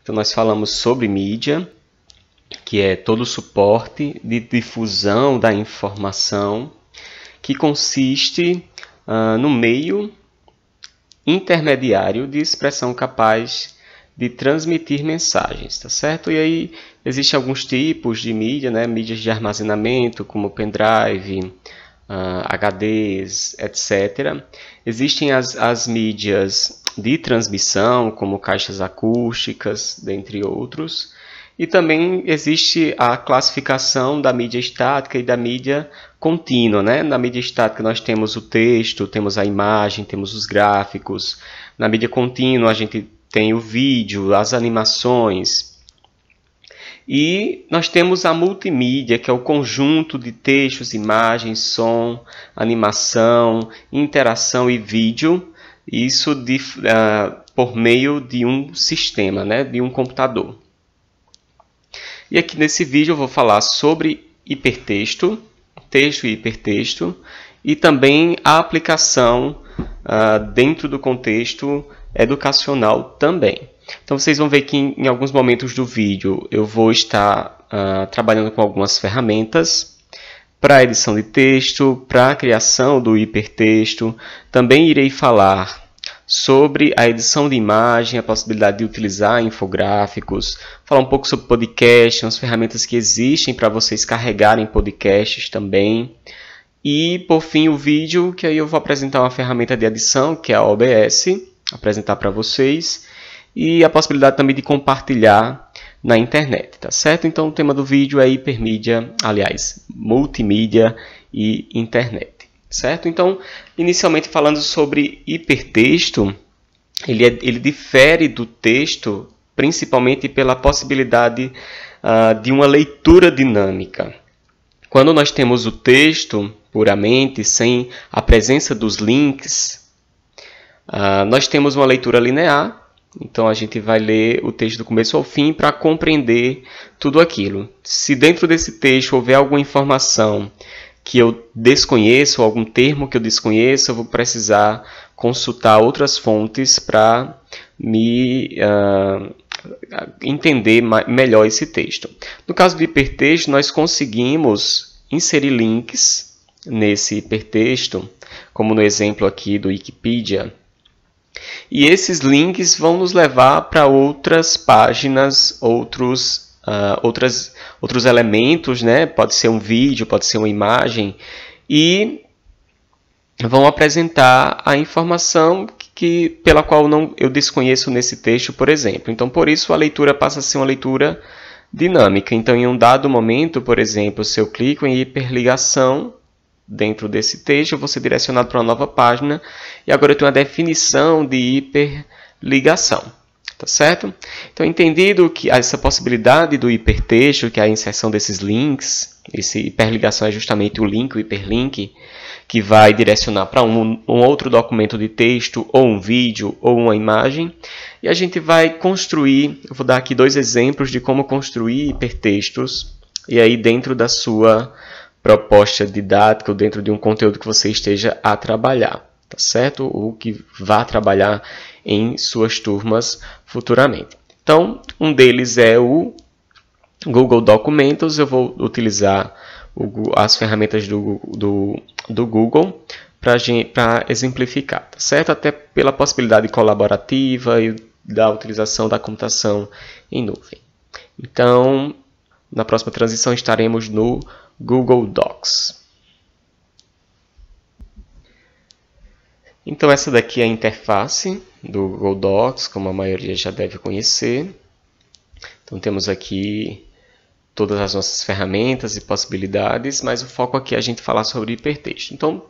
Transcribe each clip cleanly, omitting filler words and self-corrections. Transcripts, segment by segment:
Então nós falamos sobre mídia, que é todo o suporte de difusão da informação, que consiste no meio intermediário de expressão capaz de transmitir mensagens, tá certo? E aí existem alguns tipos de mídia, né? Mídias de armazenamento, como pendrive, HDs, etc. Existem as mídias de transmissão, como caixas acústicas, dentre outros. E também existe a classificação da mídia estática e da mídia contínua, né? Na mídia estática nós temos o texto, temos a imagem, temos os gráficos. Na mídia contínua a gente tem o vídeo, as animações. E nós temos a multimídia, que é o conjunto de textos, imagens, som, animação, interação e vídeo. Isso por meio de um sistema, né? De um computador. E aqui nesse vídeo eu vou falar sobre hipertexto, texto e hipertexto, e também a aplicação dentro do contexto educacional também. Então vocês vão ver que em alguns momentos do vídeo eu vou estar trabalhando com algumas ferramentas para edição de texto, para a criação do hipertexto. Também irei falar sobre a edição de imagem, a possibilidade de utilizar infográficos, falar um pouco sobre podcast, as ferramentas que existem para vocês carregarem podcasts também. E, por fim, o vídeo, que aí eu vou apresentar uma ferramenta de edição, que é a OBS, apresentar para vocês, e a possibilidade também de compartilhar na internet, tá certo? Então, o tema do vídeo é hipermídia, aliás, multimídia e internet. Certo? Então, inicialmente falando sobre hipertexto, ele difere do texto principalmente pela possibilidade de uma leitura dinâmica. Quando nós temos o texto puramente, sem a presença dos links, nós temos uma leitura linear. Então, a gente vai ler o texto do começo ao fim para compreender tudo aquilo. Se dentro desse texto houver alguma informação que eu desconheço, algum termo que eu desconheço, eu vou precisar consultar outras fontes para me entender melhor esse texto. No caso do hipertexto, nós conseguimos inserir links nesse hipertexto, como no exemplo aqui do Wikipedia. E esses links vão nos levar para outras páginas, outros elementos, né? Pode ser um vídeo, pode ser uma imagem, e vão apresentar a informação pela qual eu desconheço nesse texto, por exemplo. Então, por isso, a leitura passa a ser uma leitura dinâmica. Então, em um dado momento, por exemplo, se eu clico em hiperligação dentro desse texto, eu vou ser direcionado para uma nova página, e agora eu tenho a definição de hiperligação. Tá certo? Então, entendido que essa possibilidade do hipertexto, que é a inserção desses links, esse hiperligação é justamente o link, o hiperlink, que vai direcionar para um outro documento de texto, ou um vídeo, ou uma imagem, e a gente vai construir, eu vou dar aqui 2 exemplos de como construir hipertextos, e aí dentro da sua proposta didática, ou dentro de um conteúdo que você esteja a trabalhar, tá certo? Ou que vá trabalhar em suas turmas futuramente. Então, um deles é o Google Documentos. Eu vou utilizar as ferramentas do Google para exemplificar, tá certo? Até pela possibilidade colaborativa e da utilização da computação em nuvem. Então, na próxima transição estaremos no Google Docs. Então, essa daqui é a interface do Google Docs, como a maioria já deve conhecer. Então, temos aqui todas as nossas ferramentas e possibilidades, mas o foco aqui é a gente falar sobre hipertexto. Então,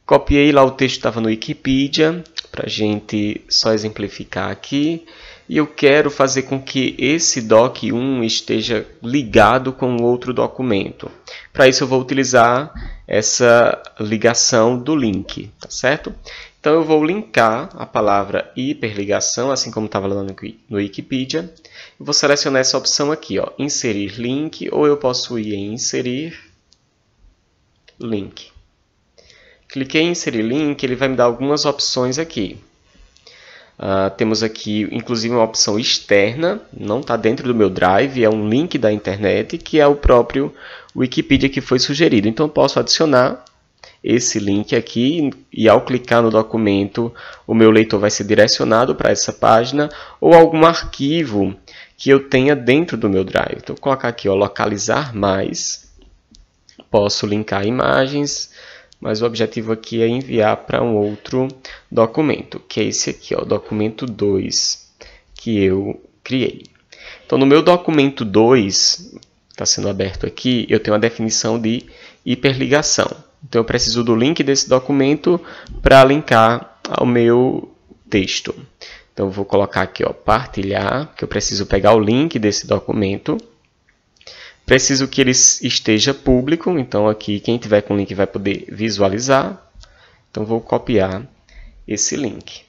copiei lá o texto que estava no Wikipedia, para a gente só exemplificar aqui. E eu quero fazer com que esse doc1 esteja ligado com outro documento. Para isso eu vou utilizar essa ligação do link, tá certo? Então eu vou linkar a palavra hiperligação, assim como estava lá no Wikipedia. Eu vou selecionar essa opção aqui, ó, inserir link, ou eu posso ir em inserir link. Cliquei em inserir link, ele vai me dar algumas opções aqui. Temos aqui, inclusive, uma opção externa, não está dentro do meu Drive, é um link da internet, que é o próprio Wikipedia que foi sugerido. Então, eu posso adicionar esse link aqui e, ao clicar no documento, o meu leitor vai ser direcionado para essa página ou algum arquivo que eu tenha dentro do meu Drive. Então, vou colocar aqui, ó, localizar mais. Posso linkar imagens, mas o objetivo aqui é enviar para um outro documento, que é esse aqui, ó, documento 2, que eu criei. Então, no meu documento 2, está sendo aberto aqui, eu tenho a definição de hiperligação. Então, eu preciso do link desse documento para linkar ao meu texto. Então, eu vou colocar aqui, ó, partilhar, que eu preciso pegar o link desse documento. Preciso que ele esteja público, então aqui quem tiver com o link vai poder visualizar. Então vou copiar esse link.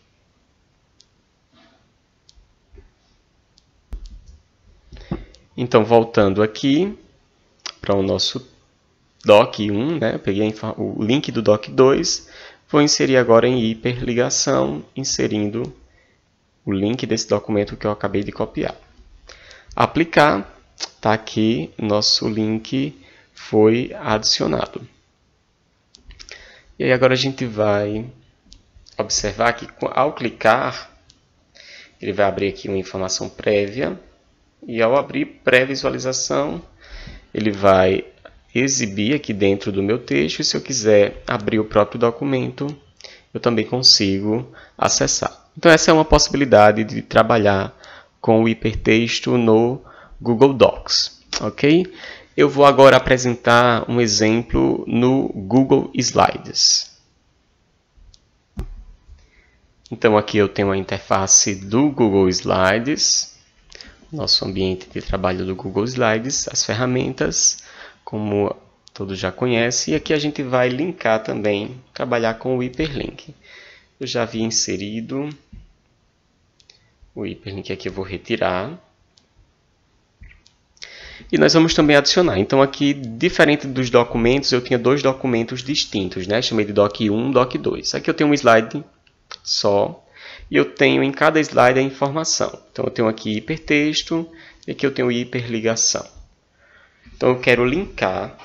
Então voltando aqui para o nosso Doc 1, né? Eu peguei o link do Doc 2, vou inserir agora em hiperligação, inserindo o link desse documento que eu acabei de copiar. Aplicar. Está aqui, nosso link foi adicionado. E aí agora a gente vai observar que ao clicar, ele vai abrir aqui uma informação prévia. E ao abrir pré-visualização, ele vai exibir aqui dentro do meu texto. E se eu quiser abrir o próprio documento, eu também consigo acessar. Então essa é uma possibilidade de trabalhar com o hipertexto no Google Docs, ok? Eu vou agora apresentar um exemplo no Google Slides. Então aqui eu tenho a interface do Google Slides, nosso ambiente de trabalho do Google Slides, as ferramentas, como todos já conhecem, e aqui a gente vai linkar também, trabalhar com o hiperlink. Eu já havia inserido o hiperlink, aqui eu vou retirar. E nós vamos também adicionar. Então aqui, diferente dos documentos, eu tinha dois documentos distintos, né? Chamei de Doc 1 e Doc 2. Aqui eu tenho um slide só e eu tenho em cada slide a informação. Então eu tenho aqui hipertexto e aqui eu tenho hiperligação. Então eu quero linkar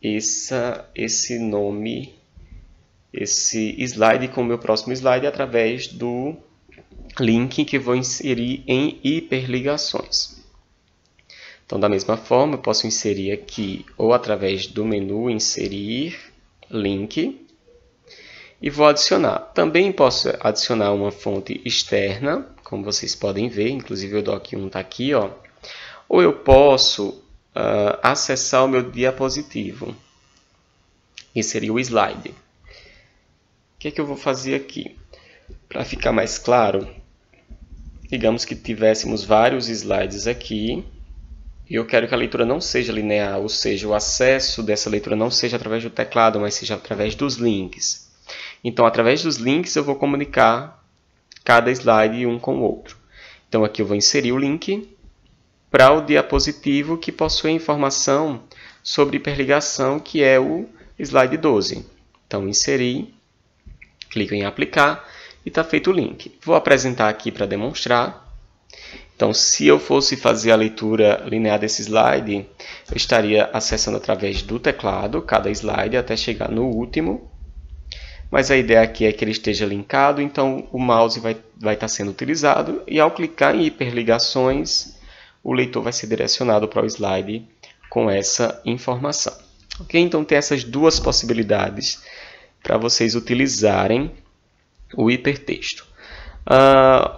esse nome, esse slide com o meu próximo slide através do link que eu vou inserir em hiperligações. Então, da mesma forma, eu posso inserir aqui, ou através do menu Inserir, Link, e vou adicionar. Também posso adicionar uma fonte externa, como vocês podem ver, inclusive o Doc 1 está aqui, ó. Ou eu posso acessar o meu diapositivo, inserir o slide. O que é que eu vou fazer aqui? Para ficar mais claro, digamos que tivéssemos vários slides aqui, e eu quero que a leitura não seja linear, ou seja, o acesso dessa leitura não seja através do teclado, mas seja através dos links. Então, através dos links, eu vou comunicar cada slide um com o outro. Então, aqui eu vou inserir o link para o diapositivo que possui informação sobre hiperligação, que é o slide 12. Então, inserir, clico em aplicar e está feito o link. Vou apresentar aqui para demonstrar. Então, se eu fosse fazer a leitura linear desse slide, eu estaria acessando através do teclado cada slide até chegar no último. Mas a ideia aqui é que ele esteja linkado, então o mouse vai estar sendo utilizado e ao clicar em hiperligações, o leitor vai ser direcionado para o slide com essa informação. Ok? Então tem essas duas possibilidades para vocês utilizarem o hipertexto.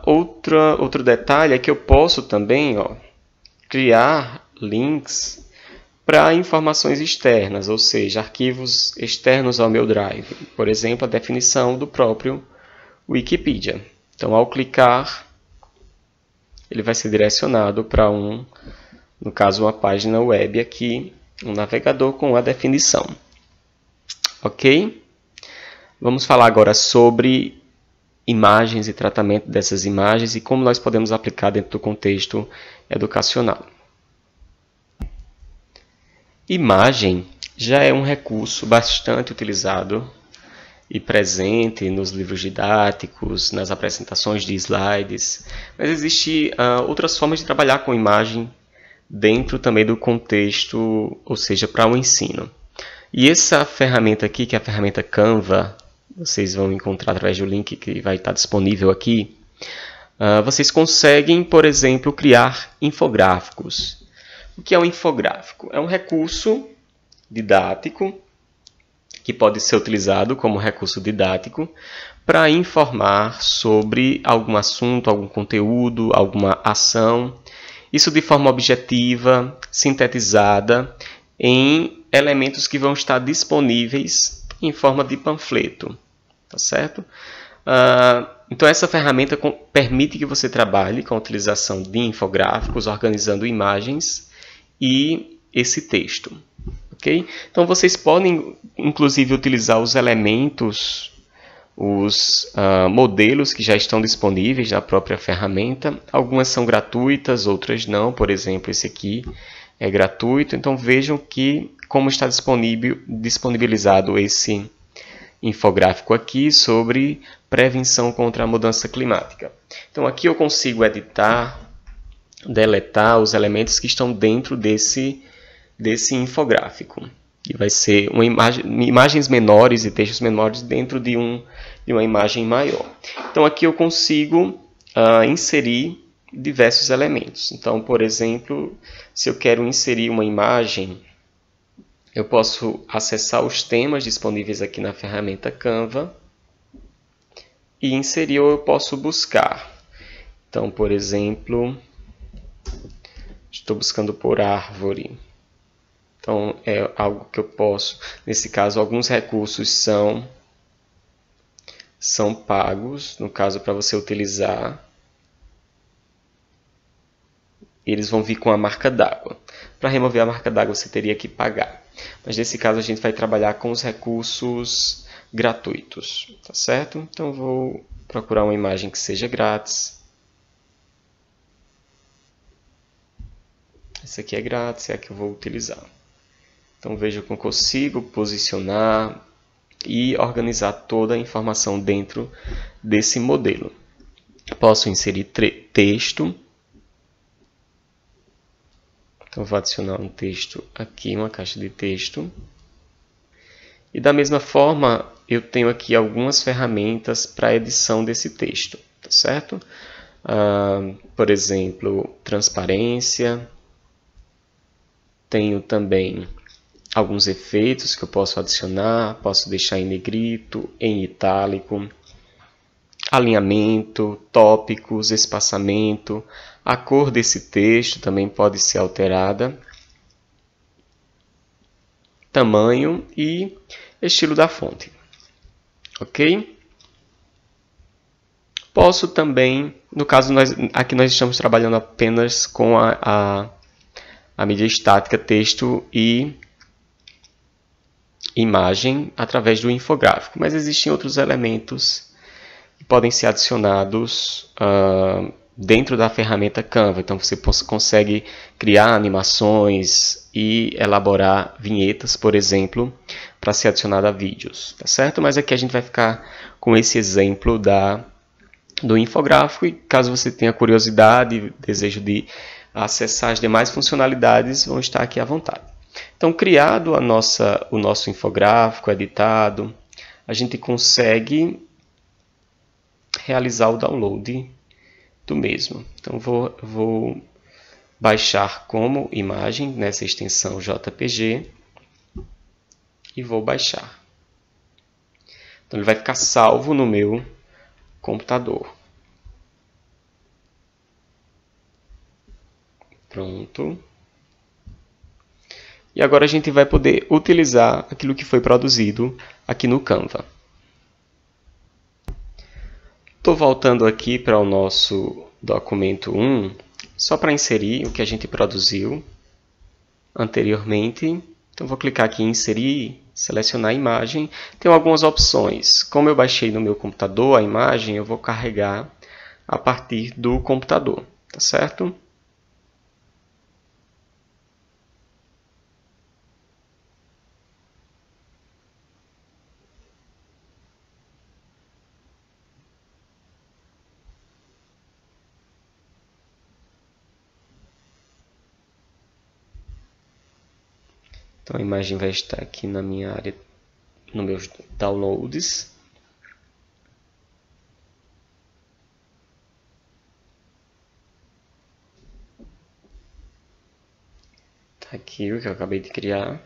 Outro detalhe é que eu posso também criar links para informações externas, ou seja, arquivos externos ao meu Drive. Por exemplo, a definição do próprio Wikipedia. Então, ao clicar, ele vai ser direcionado para no caso, uma página web aqui, um navegador com a definição. Ok? Vamos falar agora sobre imagens e tratamento dessas imagens e como nós podemos aplicar dentro do contexto educacional. Imagem já é um recurso bastante utilizado e presente nos livros didáticos, nas apresentações de slides, mas existem outras formas de trabalhar com imagem dentro também do contexto, ou seja, para o ensino. E essa ferramenta aqui, que é a ferramenta Canva, vocês vão encontrar através do link que vai estar disponível aqui. Vocês conseguem, por exemplo, criar infográficos. O que é um infográfico? É um recurso didático que pode ser utilizado como recurso didático para informar sobre algum assunto, algum conteúdo, alguma ação. Isso de forma objetiva, sintetizada, em elementos que vão estar disponíveis em forma de panfleto. Tá certo? Então, essa ferramenta permite que você trabalhe com a utilização de infográficos, organizando imagens e esse texto. Okay? Então, vocês podem, inclusive, utilizar os elementos, os modelos que já estão disponíveis na própria ferramenta. Algumas são gratuitas, outras não. Por exemplo, esse aqui é gratuito. Então, vejam como está disponibilizado esse infográfico aqui sobre prevenção contra a mudança climática. Então, aqui eu consigo editar, deletar os elementos que estão dentro desse infográfico. E vai ser imagens menores e textos menores dentro de uma imagem maior. Então, aqui eu consigo inserir diversos elementos. Então, por exemplo, se eu quero inserir uma imagem, eu posso acessar os temas disponíveis aqui na ferramenta Canva e inserir, ou eu posso buscar. Então, por exemplo, estou buscando por árvore. Então, é algo que eu posso... Nesse caso, alguns recursos são pagos. No caso, para você utilizar, eles vão vir com a marca d'água. Para remover a marca d'água, você teria que pagar. Mas nesse caso a gente vai trabalhar com os recursos gratuitos, tá certo? Então vou procurar uma imagem que seja grátis. Essa aqui é grátis, é a que eu vou utilizar. Então veja como eu consigo posicionar e organizar toda a informação dentro desse modelo. Posso inserir texto. Então, vou adicionar um texto aqui, uma caixa de texto. E da mesma forma, eu tenho aqui algumas ferramentas para edição desse texto, tá certo? Por exemplo, transparência. Tenho também alguns efeitos que eu posso adicionar, posso deixar em negrito, em itálico, alinhamento, tópicos, espaçamento. A cor desse texto também pode ser alterada, tamanho e estilo da fonte. Ok? Posso também, no caso, aqui nós estamos trabalhando apenas com a mídia estática, texto e imagem através do infográfico, mas existem outros elementos que podem ser adicionados dentro da ferramenta Canva. Então você consegue criar animações e elaborar vinhetas, por exemplo, para ser adicionada a vídeos, tá certo? Mas aqui a gente vai ficar com esse exemplo do infográfico, e caso você tenha curiosidade, desejo de acessar as demais funcionalidades, vão estar aqui à vontade. Então, criado o nosso infográfico, editado, a gente consegue realizar o download do mesmo. Então, vou baixar como imagem nessa extensão JPG e vou baixar. Então, ele vai ficar salvo no meu computador. Pronto. E agora a gente vai poder utilizar aquilo que foi produzido aqui no Canva. Estou voltando aqui para o nosso documento 1, só para inserir o que a gente produziu anteriormente. Então vou clicar aqui em inserir, selecionar a imagem. Tem algumas opções. Como eu baixei no meu computador a imagem, eu vou carregar a partir do computador, tá certo? Então a imagem vai estar aqui na minha área, no meus downloads. Tá aqui o que eu acabei de criar.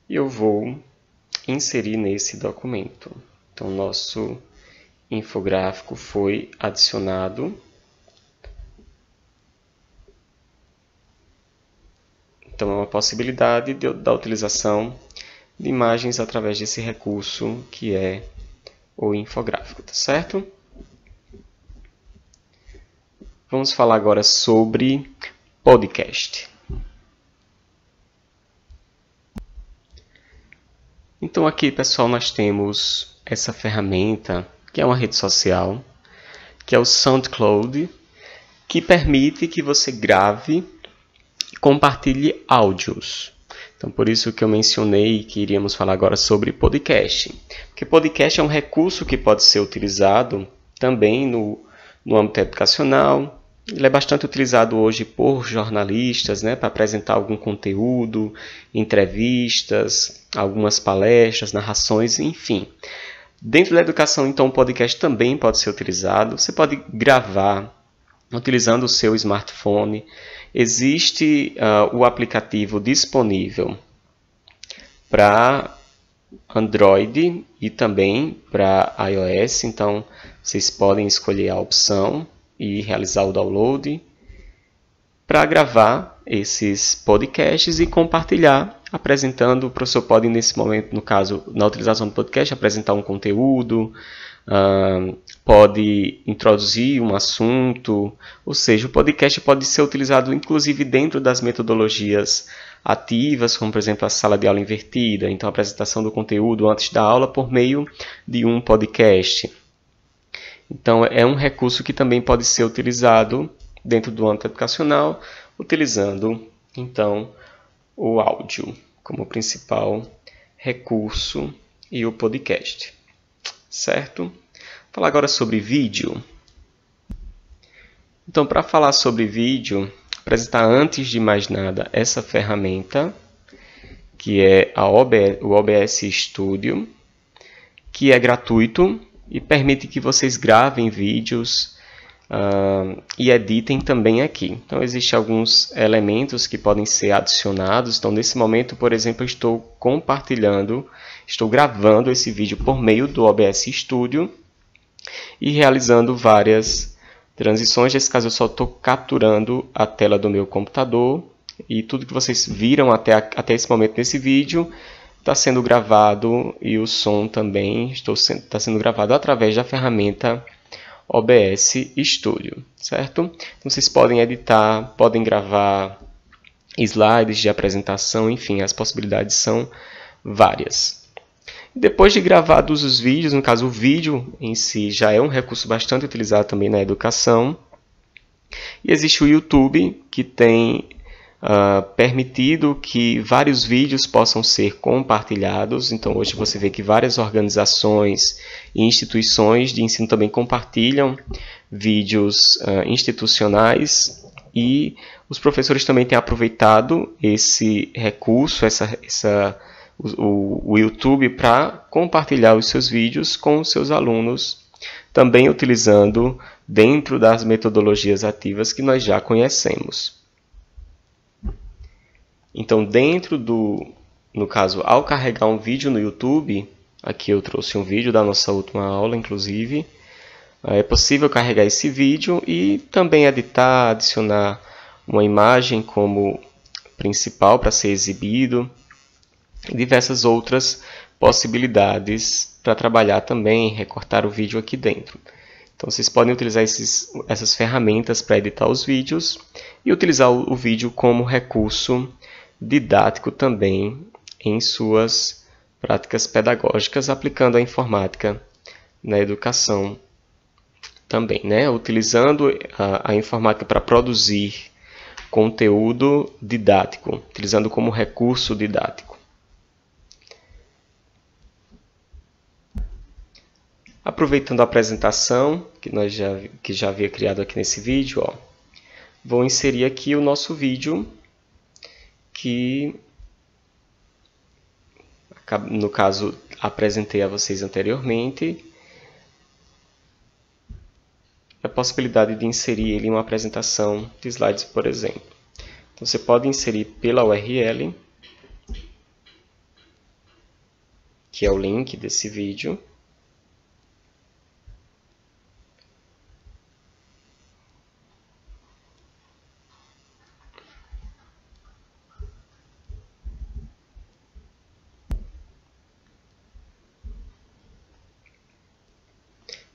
E eu vou inserir nesse documento. Então nosso infográfico foi adicionado. Então é uma possibilidade da utilização de imagens através desse recurso que é o infográfico, tá certo? Vamos falar agora sobre podcast. Então aqui, pessoal, nós temos essa ferramenta, que é uma rede social, que é o SoundCloud, que permite que você grave e compartilhe áudios. Então, por isso que eu mencionei que iríamos falar agora sobre podcast. Porque podcast é um recurso que pode ser utilizado também no âmbito educacional. Ele é bastante utilizado hoje por jornalistas, né, para apresentar algum conteúdo, entrevistas, algumas palestras, narrações, enfim. Dentro da educação, então, o podcast também pode ser utilizado. Você pode gravar utilizando o seu smartphone. Existe o aplicativo disponível para Android e também para iOS. Então, vocês podem escolher a opção e realizar o download para gravar esses podcasts e compartilhar, apresentando. O professor pode, nesse momento, no caso, na utilização do podcast, apresentar um conteúdo, pode introduzir um assunto, ou seja, o podcast pode ser utilizado inclusive dentro das metodologias ativas, como por exemplo a sala de aula invertida, então a apresentação do conteúdo antes da aula por meio de um podcast. Então é um recurso que também pode ser utilizado dentro do âmbito educacional, utilizando então o áudio como principal recurso e o podcast. Certo? Vou falar agora sobre vídeo. Então, para falar sobre vídeo, apresentar antes de mais nada essa ferramenta, que é o OBS Studio, que é gratuito e permite que vocês gravem vídeos e editem também aqui. Então, existem alguns elementos que podem ser adicionados. Então, nesse momento, por exemplo, eu estou gravando esse vídeo por meio do OBS Studio e realizando várias transições. Nesse caso, eu só estou capturando a tela do meu computador e tudo que vocês viram até esse momento nesse vídeo está sendo gravado e o som também está sendo gravado através da ferramenta OBS Studio, certo? Então, vocês podem editar, podem gravar slides de apresentação, enfim, as possibilidades são várias. Depois de gravados os vídeos, no caso o vídeo em si já é um recurso bastante utilizado também na educação. E existe o YouTube, que tem permitido que vários vídeos possam ser compartilhados. Então hoje você vê que várias organizações e instituições de ensino também compartilham vídeos institucionais. E os professores também têm aproveitado esse recurso, o YouTube, para compartilhar os seus vídeos com os seus alunos, também utilizando dentro das metodologias ativas que nós já conhecemos. Então, no caso, ao carregar um vídeo no YouTube, aqui eu trouxe um vídeo da nossa última aula, inclusive, é possível carregar esse vídeo e também editar, adicionar uma imagem como principal para ser exibido, e diversas outras possibilidades para trabalhar também, recortar o vídeo aqui dentro. Então vocês podem utilizar essas ferramentas para editar os vídeos e utilizar o vídeo como recurso didático também em suas práticas pedagógicas, aplicando a informática na educação também, né? Utilizando a informática para produzir conteúdo didático, utilizando como recurso didático. Aproveitando a apresentação que já havia criado aqui nesse vídeo, vou inserir aqui o nosso vídeo que, no caso, apresentei a vocês anteriormente, a possibilidade de inserir ele em uma apresentação de slides, por exemplo. Então, você pode inserir pela URL, que é o link desse vídeo.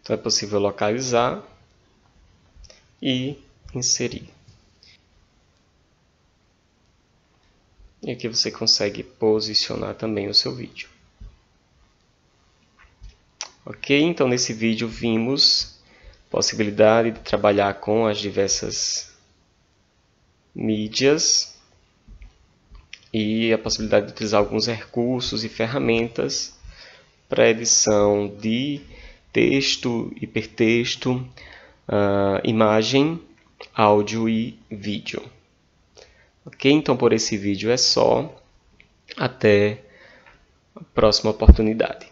Então, é possível localizar e inserir. E aqui você consegue posicionar também o seu vídeo. Ok, então nesse vídeo vimos a possibilidade de trabalhar com as diversas mídias e a possibilidade de utilizar alguns recursos e ferramentas para edição de texto, hipertexto, imagem, áudio e vídeo. Ok, então por esse vídeo é só. Até a próxima oportunidade.